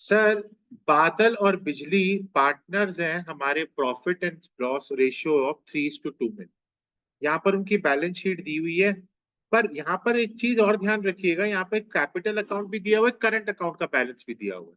Sir बादल और बिजली पार्टनर्स हैं हमारे profit and loss ratio of 3:2 में। यहाँ पर उनकी बैलेंस शीट दी हुई है, पर यहाँ पर एक चीज और ध्यान रखिएगा, यहाँ पे कैपिटल अकाउंट भी दिया हुआ है, करंट अकाउंट का बैलेंस भी दिया हुआ है।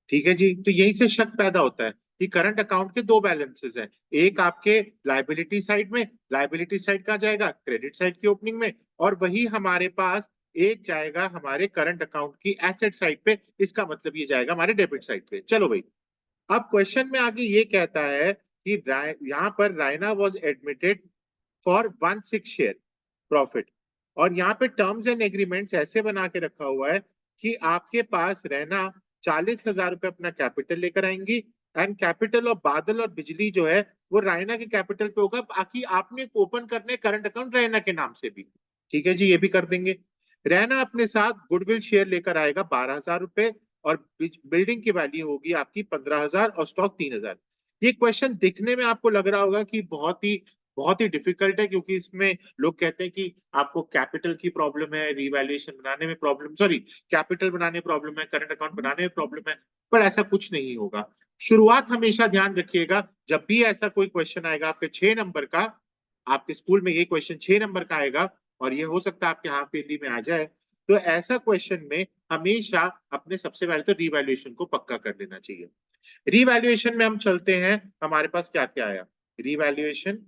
ठीक है जी, तो यहीं से शक पैदा होता है कि करंट अकाउंट के दो बैलेंसेस हैं, एक आपके लायबिलिटी साइड में, लायबिलिटी साइड कहाँ जाएगा, क्रेडिट साइड की ओपनिंग में, और वही हमारे पास एक जाएगा हमारे करंट अकाउंट की एसेट साइड पे, इसका मतलब ये जाएगा हमारे डेबिट साइड पे। चलो भाई, अब क्वेश्चन में आगे ये कहता है कि यहाँ पर Raina was admitted for 1/6 share profit, और यहाँ पे टर्म्स एंड एग्रीमेंट्स ऐसे बना के रखा हुआ है कि आपके पास रहना 40,000 रुपए अपना कैपिटल लेकर आएंगी, एंड कैपिटल ऑफ बादल और बिजली जो है वो रायना के कैपिटल पे होगा, बाकी आपने ओपन करने करंट अकाउंट रैना के नाम से भी। ठीक है जी, ये भी कर देंगे। रैना अपने साथ गुडविल शेयर लेकर आएगा 12,000 रुपए, और बिल्डिंग की वैल्यू होगी आपकी 15,000 और स्टॉक 3,000। ये क्वेश्चन दिखने में आपको लग रहा होगा कि बहुत ही डिफिकल्ट है, क्योंकि इसमें लोग कहते हैं कि आपको कैपिटल की प्रॉब्लम है, रिवैल्यूएशन बनाने में प्रॉब्लम, सॉरी कैपिटल बनाने में प्रॉब्लम है, करंट अकाउंट बनाने में प्रॉब्लम है, पर ऐसा कुछ नहीं होगा। शुरुआत हमेशा ध्यान रखिएगा, जब भी ऐसा कोई क्वेश्चन आएगा आपके 6 नंबर का, आपके स्कूल में ये क्वेश्चन 6 नंबर का आएगा, और ये हो सकता है आपके हाफ ईयरली में आ जाए, तो ऐसा क्वेश्चन में हमेशा अपने सबसे पहले तो रिवैल्यूएशन को पक्का कर लेना चाहिए। रिवैल्यूएशन में हम चलते हैं, हमारे पास क्या क्या आया, revaluation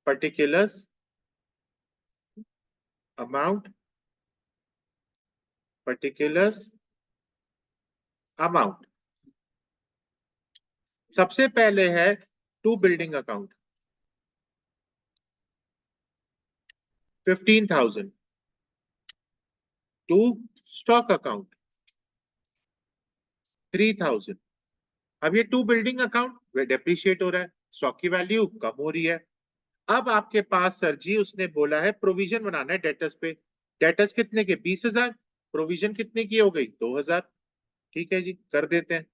particulars amount, particulars amount। सबसे पहले है to building account 15,000, to stock account 3,000। अब ये टू बिल्डिंग अकाउंट डेप्रिशिएट हो रहा है, स्टॉक की वैल्यू कम हो रही है। अब आपके पास सर जी उसने बोला है प्रोविजन बनाना है डेटर्स पे, डेटर्स कितने के 20,000, प्रोविजन कितने की हो गई 2,000। ठीक है जी, कर देते हैं।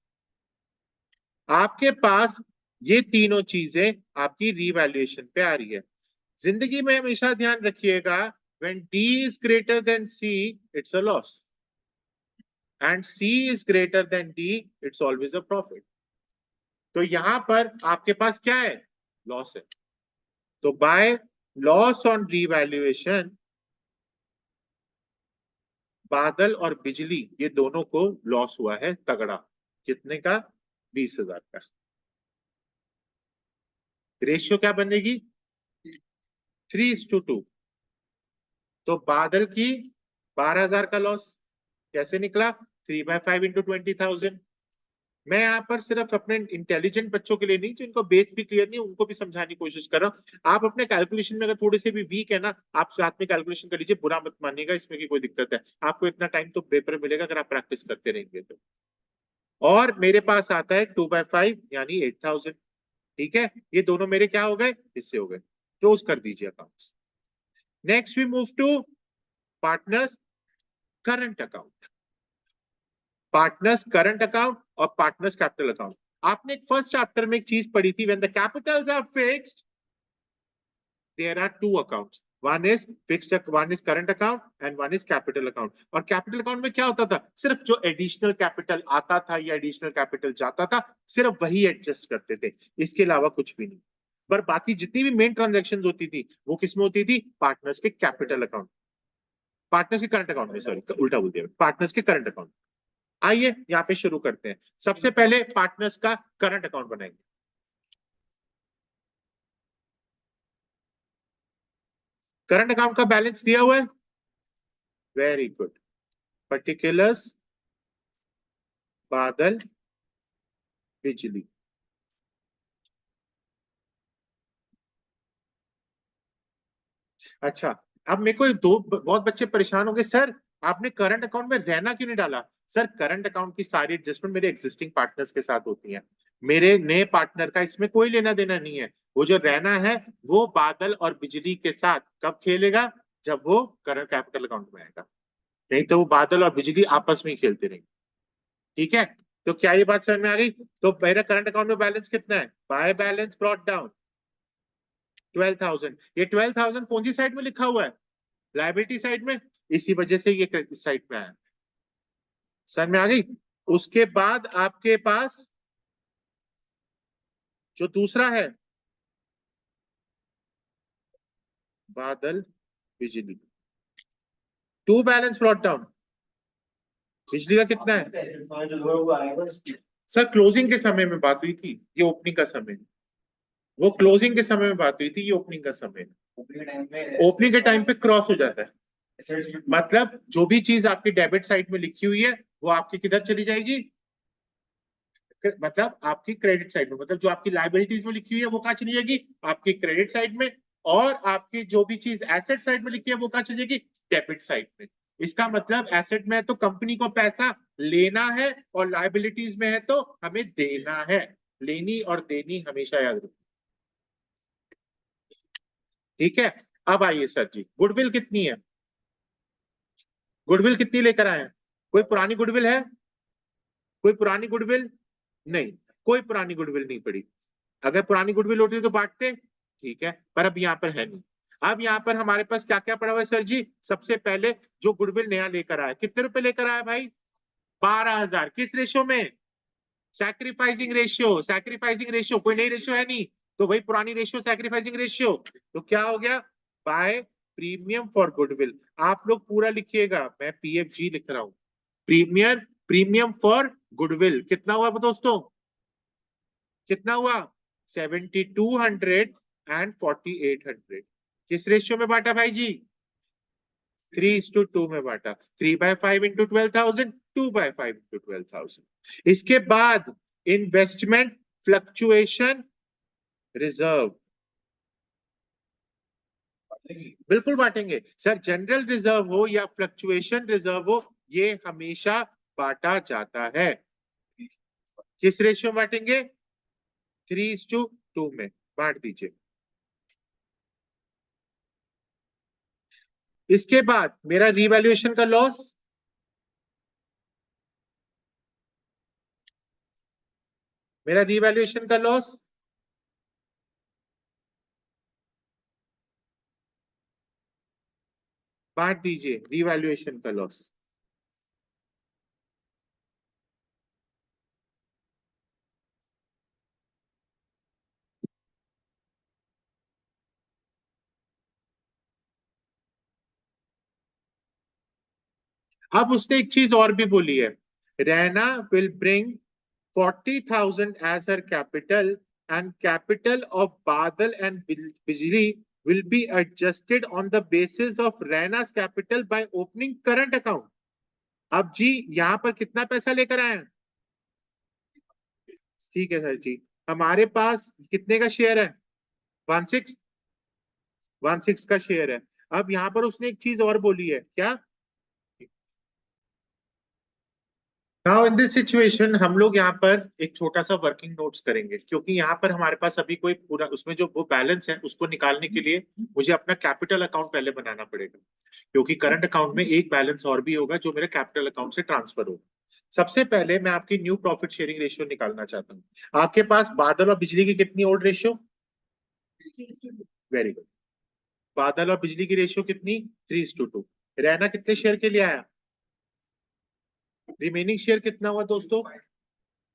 आपके पास ये तीनों चीजें आपकी रिवैल्यूएशन पे आ रही है। जिंदगी में हमेशा ध्यान रखिएगा, when D is greater than C, it's a loss, and C is greater than D, it's always a profit। तो यहां पर आपके पास क्या है, लॉस है। तो बाय लॉस ऑन रिवैल्यूएशन, बादल और बिजली ये दोनों को लॉस हुआ है तगड़ा, कितने का, 20,000 का। रेशियो क्या बनेगी, 3:2। तो बादल की 12,000 का लॉस कैसे निकला, 3/5 इंटू 20,000। मैं यहाँ पर सिर्फ अपने इंटेलिजेंट बच्चों के लिए नहीं, जिनको बेस भी क्लियर नहीं उनको भी समझाने की कोशिश कर रहा हूँ। आप अपने कैलकुलेशन में अगर थोड़े से भी वीक है ना, आप साथ में कैलकुलेशन कर लीजिए, बुरा मत मानिएगा, इसमें की कोई दिक्कत है, आपको इतना टाइम तो पेपर मिलेगा अगर आप प्रैक्टिस करते रहेंगे तो। और मेरे पास आता है 2/5 यानी 8,000। ठीक है, ये दोनों मेरे क्या हो गए, हिस्से हो गए, क्लोज कर दीजिए accounts. Next we move to partners current account, partners current account और पार्टनर्स कैपिटल अकाउंट। आपने फर्स्ट चैप्टर में एक चीज पढ़ी थी, when the capitals are fixed there are two accounts, one is fixed, one is current account and one is capital account. और capital account में क्या होता था, सिर्फ जो एडिशनल कैपिटल आता था या एडिशनल कैपिटल जाता था सिर्फ वही एडजस्ट करते थे, इसके अलावा कुछ भी नहीं। पर बाकी जितनी भी मेन ट्रांजेक्शन होती थी वो किसमें होती थी, पार्टनर्स के कैपिटल अकाउंट, पार्टनर्स के करंट अकाउंट में, सॉरी उल्टा बोल दिया, पार्टनर्स के करंट अकाउंट। आइए यहाँ पे शुरू करते हैं, सबसे पहले पार्टनर्स का करंट अकाउंट बनाएंगे। करंट अकाउंट का बैलेंस दिया हुआ है, वेरी गुड। पर्टिकुलर्स बादल बिजली, अच्छा। अब मेरे को दो बहुत बच्चे परेशान हो गए, सर आपने करंट अकाउंट में रहना क्यों नहीं डाला। सर करंट अकाउंट की सारी एडजस्टमेंट मेरे एग्जिस्टिंग पार्टनर्स के साथ होती हैं, मेरे नए पार्टनर का इसमें कोई लेना देना नहीं है। वो जो रहना है वो बादल और बिजली के साथ कब खेलेगा, जब वो करंट कैपिटल अकाउंट में आएगा, नहीं तो वो बादल और बिजली आपस में ही खेलते रहेंगे। ठीक है, तो क्या ये बात समझ में आ गई। तो मेरा करंट अकाउंट में बैलेंस कितना है, बाय बैलेंस ब्रॉट डाउन 12,000। ये 12,000 कौन सी साइड में लिखा हुआ है? लायबिलिटी साइड में, इसी वजह से ये क्रेडिट साइड में आया। समझ में आ गई? उसके बाद आपके पास जो दूसरा है, बादल बिजली, टू बैलेंस ब्रॉट डाउन। बिजली का कितना है सर? क्लोजिंग के समय में बात हुई थी, ये ओपनिंग का समय। वो क्लोजिंग के समय में बात हुई थी, ये ओपनिंग का समय। ओपनिंग के टाइम पे क्रॉस हो जाता है, मतलब जो भी चीज आपकी डेबिट साइड में लिखी हुई है वो आपकी किधर चली जाएगी? मतलब आपकी क्रेडिट साइड में, मतलब जो आपकी लाइबिलिटीज में लिखी हुई है वो कहाँ चली जाएगी? आपकी क्रेडिट साइड में। और आपकी जो भी चीज एसेट साइड में लिखी है वो कहाँ चली जाएगी? डेबिट साइड में। इसका मतलब एसेट में है तो कंपनी को पैसा लेना है, और लाइबिलिटीज में है तो हमें देना है। लेनी और देनी हमेशा याद रखो। ठीक है, अब आइए सर जी, गुडविल कितनी है? गुडविल कितनी लेकर आए हैं? कोई पुरानी गुडविल है? कोई पुरानी गुडविल? नहीं, कोई पुरानी गुडविल नहीं पड़ी। अगर पुरानी गुडविल होती तो बांटते, ठीक है, पर अब यहाँ पर है नहीं। अब यहाँ पर हमारे पास क्या क्या पड़ा हुआ है सर जी? सबसे पहले जो गुडविल नया लेकर आया, कितने रुपए लेकर आया भाई? 12,000। किस रेशो में? Sacrificing ratio. सैक्रिफाइसिंग रेशियो, कोई नई रेशियो है नहीं, तो वही पुरानी रेशियो सैक्रिफाइसिंग रेशियो। तो क्या हो गया? By premium for goodwill. आप लोग पूरा लिखिएगा, मैं पीएफजी लिख रहा हूं। प्रीमियम फॉर गुडविल कितना हुआ दोस्तों? कितना हुआ? 7200 एंड 4800। किस रेशियो में बांटा भाई जी? 3:2 में बांटा। 3/5 इंटू 12,000, 2/5 इंटू 12,000। इसके बाद इन्वेस्टमेंट फ्लक्चुएशन रिजर्व, बिल्कुल बांटेंगे सर। जनरल रिजर्व हो या फ्लक्चुएशन रिजर्व हो, ये हमेशा बांटा जाता है। किस रेशियो में बांटेंगे? 3:2 में बांट दीजिए। इसके बाद मेरा रिवैल्यूएशन का लॉस, मेरा रिवैल्यूएशन का लॉस बांट दीजिए, रिवैल्यूएशन का लॉस। अब उसने एक चीज और भी बोली है, Raina will bring 40,000 as her capital, and capital of Badal and Bijli will be adjusted on the basis of Raina's capital by opening current account। अब जी यहाँ पर कितना पैसा लेकर आए हैं? ठीक है सर जी, हमारे पास कितने का शेयर है? 1/6। 1/6 का शेयर है। अब यहाँ पर उसने एक चीज और बोली है, क्या? नाउ इन दिस सिचुएशन हम लोग यहाँ पर एक छोटा सा वर्किंग नोट्स करेंगे, क्योंकि यहाँ पर हमारे पास अभी कोई पूरा उसमें जो वो बैलेंस है उसको निकालने के लिए मुझे अपना कैपिटल अकाउंट पहले बनाना पड़ेगा, क्योंकि करंट अकाउंट में एक बैलेंस और भी होगा जो मेरे कैपिटल अकाउंट से ट्रांसफर होगा। सबसे पहले मैं आपकी न्यू प्रॉफिट शेयरिंग रेशियो निकालना चाहता हूँ। आपके पास बादल और बिजली की कितनी ओल्ड रेशियो? Very good. बादल और बिजली की रेशियो कितनी? 3:2। रैना कितने शेयर के लिए आया? रिमेनिंग शेयर कितना हुआ दोस्तों?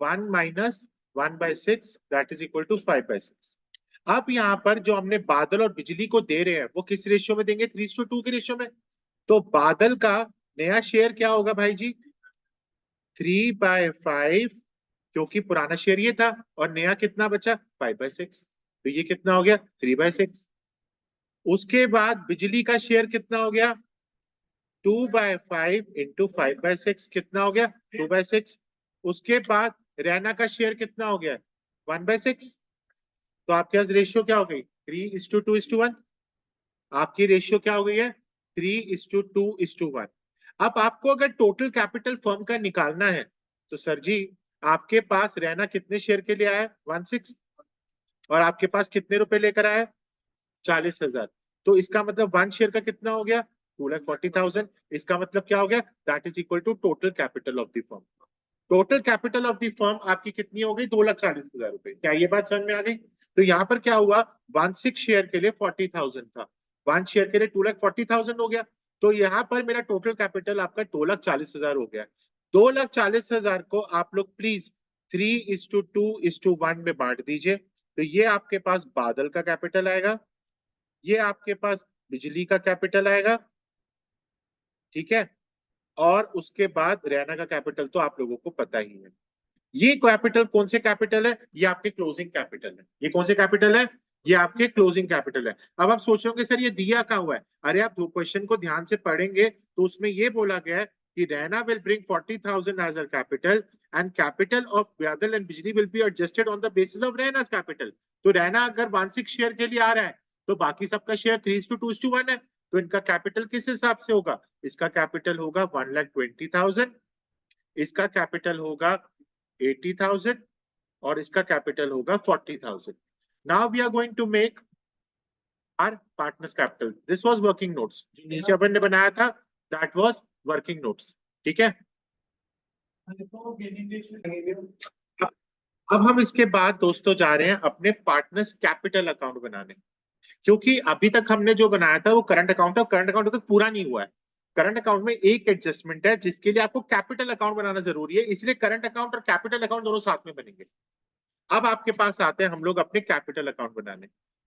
1 minus 1/6 that is equal to 5/6। अब यहाँ पर जो हमने बादल और बिजली को दे रहे हैं वो किस रेशियो में देंगे? 3:2 के रेशियो में। तो बादल का नया शेयर क्या होगा भाई जी? 3/5, क्योंकि पुराना शेयर ये था, और नया कितना बचा? 5/6। तो ये कितना हो गया? 3/6। उसके बाद बिजली का शेयर कितना हो गया? 2/5 इंटू 5/6 कितना हो गया? 2/6। उसके बाद रैना का शेयर कितना हो गया? 1/6। तो आपके पास रेशियो क्या हो गई? 3:2:1। आपकी रेशियो क्या हो गई है? 3:2:1। अब आपको अगर टोटल कैपिटल फर्म का निकालना है तो सर जी, आपके पास रैना कितने शेयर के लिए आया? 1/6। और आपके पास कितने रुपए लेकर आया? 40,000। तो इसका मतलब 1 शेयर का कितना हो गया? 2,40,000। इसका मतलब क्या हो गया? That is equal to total capital of the firm. Total capital of the firm आपकी कितनी हो गई? 2,40,000 रुपए। क्या ये बात समझ में आ गई? तो यहाँ पर क्या हुआ, 1/6 शेयर के लिए 40,000 था, 1 शेयर के लिए 2,40,000 हो गया। तो यहाँ पर मेरा टोटल कैपिटल आपका 2,40,000 हो गया। 2,40,000 को आप लोग प्लीज 3:2:1 में बांट दीजिए। तो ये आपके पास बादल का कैपिटल आएगा, ये आपके पास बिजली का कैपिटल आएगा, ठीक है, और उसके बाद रैना का कैपिटल तो आप लोगों को पता ही है। ये कैपिटल कौन से कैपिटल है, ये आपके क्लोजिंग कैपिटल है। ये कौन से कैपिटल है, ये आपके क्लोजिंग कैपिटल है। अब आप सोच रहे होंगे सर ये दिया कहाँ हुआ है, अरे आप दो क्वेश्चन को ध्यान से पढ़ेंगे तो उसमें ये बोला गया है कि Raina will bring 40,000 as a capital and capital of Badal and Bijli will be adjusted on the basis of Raina's capital. तो रैना अगर 1/6 शेयर के लिए आ रहा है तो बाकी सबका शेयर 3:2:1 है, तो इनका कैपिटल किस हिसाब से होगा, इसका कैपिटल होगा 1,20,000, इसका कैपिटल होगा 80,000 और इसका कैपिटल होगा 40,000। Now we are going to make our partners capital. This was working notes, जो नीचे अपन ने बनाया था दैट वाज वर्किंग नोट्स, ठीक है। अब हम इसके बाद दोस्तों जा रहे हैं अपने पार्टनर्स कैपिटल अकाउंट बनाने, क्योंकि अभी तक हमने जो बनाया था वो करंट अकाउंट है, करंट अकाउंट तक पूरा नहीं हुआ है। करंट अकाउंट में एक एडजस्टमेंट है जिसके लिए आपको कैपिटल अकाउंट बनाना जरूरी है, इसलिए करंट अकाउंट और कैपिटल अकाउंट दोनों साथ में बनेंगे। अब आपके पास आते हैं हम लोग अपने कैपिटल अकाउंट बनाने।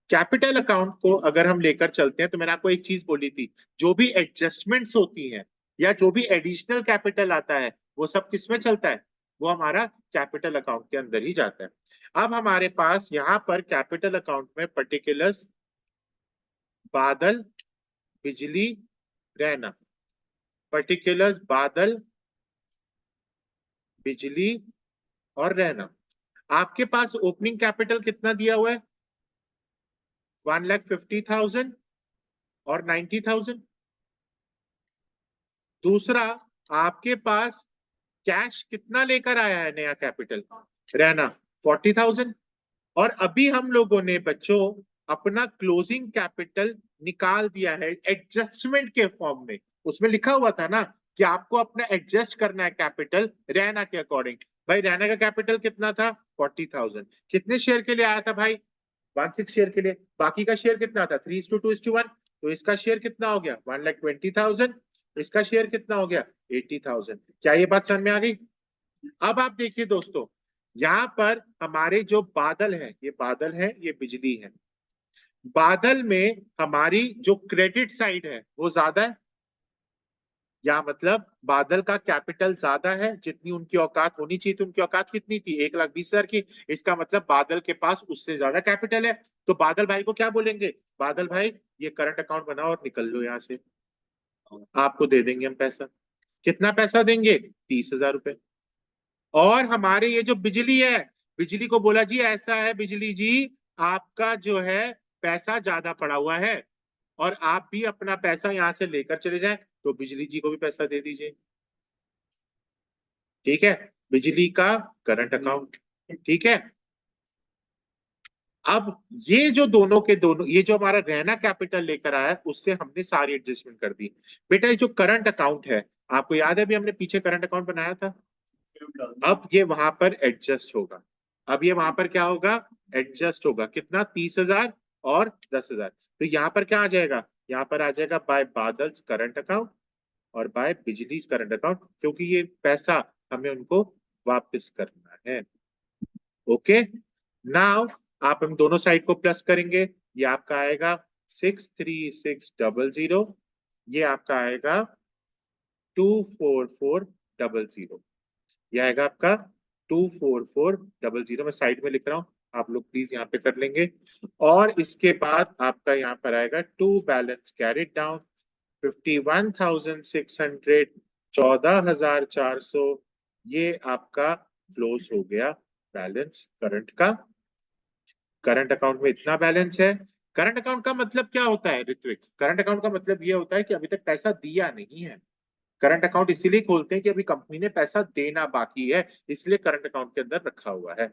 कैपिटल अकाउंट को अगर हम लेकर चलते हैं तो मैंने आपको एक चीज बोली थी, जो भी एडजस्टमेंट्स होती हैं या जो भी एडिशनल कैपिटल आता है वो सब किसमें चलता है, वो हमारा कैपिटल अकाउंट के अंदर ही जाता है। अब हमारे पास यहाँ पर कैपिटल अकाउंट में पर्टिकुलर्स बादल, बिजली, रैना, पर्टिकुलर्स बादल, बिजली और रैना। आपके पास ओपनिंग कैपिटल कितना दिया हुआ है, 1,50,000 और 90,000। दूसरा, आपके पास कैश कितना लेकर आया है नया कैपिटल, रहना 40,000। और अभी हम लोगों ने बच्चों अपना क्लोजिंग कैपिटल निकाल दिया है एडजस्टमेंट के फॉर्म में। उसमें लिखा हुआ था ना कि आपको अपना एडजस्ट करना है कैपिटल रैना के अकॉर्डिंग। भाई रैना का कैपिटल कितना था, 40,000। कितने शेयर के लिए आया था भाई, 1/6 शेयर के लिए। बाकी का शेयर कितना था, 3:2:1। तो इसका शेयर कितना हो गया, 1,20,000। इसका शेयर कितना हो गया, 80,000। क्या ये बात समझ में आ गई। अब आप देखिए दोस्तों, यहाँ पर हमारे जो बादल है, ये बादल है, ये बिजली है। बादल में हमारी जो क्रेडिट साइड है वो ज्यादा है, या मतलब बादल का कैपिटल ज्यादा है, जितनी उनकी औकात होनी चाहिए थी। उनकी औकात कितनी थी, 1,20,000 की। इसका मतलब बादल के पास उससे ज्यादा कैपिटल है। तो बादल भाई को क्या बोलेंगे, बादल भाई ये करंट अकाउंट बनाओ और निकल लो यहाँ से, आपको दे देंगे हम पैसा। कितना पैसा देंगे, 30,000 रुपए। और हमारे ये जो बिजली है, बिजली को बोला जी ऐसा है बिजली जी, आपका जो है पैसा ज्यादा पड़ा हुआ है और आप भी अपना पैसा यहाँ से लेकर चले जाएं, तो बिजली जी को भी पैसा दे दीजिए, ठीक है। बिजली का करंट अकाउंट, ठीक है। अब ये जो दोनों के दोनों, ये जो हमारा रहना कैपिटल लेकर आया उससे हमने सारी एडजस्टमेंट कर दी। बेटा ये जो करंट अकाउंट है, आपको याद है भी हमने पीछे करंट अकाउंट बनाया था, अब ये वहां पर एडजस्ट होगा। अब ये वहां पर क्या होगा, एडजस्ट होगा। कितना, 30,000 और 10,000। तो यहाँ पर क्या आ जाएगा, यहाँ पर आ जाएगा बाय बादल्स करंट अकाउंट और बाय बिजली करंट अकाउंट, क्योंकि ये पैसा हमें उनको वापस करना है। ओके, नाउ आप हम दोनों साइड को प्लस करेंगे, ये आपका आएगा 63600, ये आपका आएगा 24400, यह आएगा आपका 24400। मैं साइड में लिख रहा हूँ, आप लोग प्लीज यहाँ पे कर लेंगे। और इसके बाद आपका यहाँ पर आएगा टू बैलेंस कैरिड डाउन 51,600, 14,400। ये आपका क्लोज हो गया बैलेंस करंट का। करंट अकाउंट में इतना बैलेंस है। करंट अकाउंट का मतलब क्या होता है ऋत्विक, करंट अकाउंट का मतलब ये होता है कि अभी तक पैसा दिया नहीं है। करंट अकाउंट इसीलिए खोलते हैं कि अभी कंपनी ने पैसा देना बाकी है, इसलिए करंट अकाउंट के अंदर रखा हुआ है,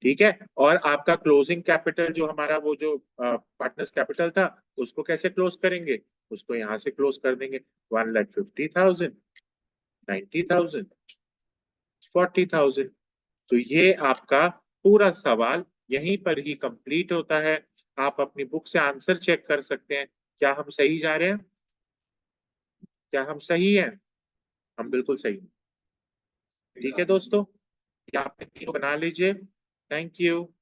ठीक है। और आपका क्लोजिंग कैपिटल जो हमारा वो जो पार्टनर्स कैपिटल था, उसको कैसे क्लोज करेंगे, उसको यहां से क्लोज कर देंगे। 1,50,000, 90,000, 40,000। तो ये आपका पूरा सवाल यहीं पर ही कंप्लीट होता है। आप अपनी बुक से आंसर चेक कर सकते हैं, क्या हम सही जा रहे हैं, क्या हम सही हैं? हम बिल्कुल सही हैं। ठीक है दोस्तों, ये आप तीनों बना लीजिए। Thank you.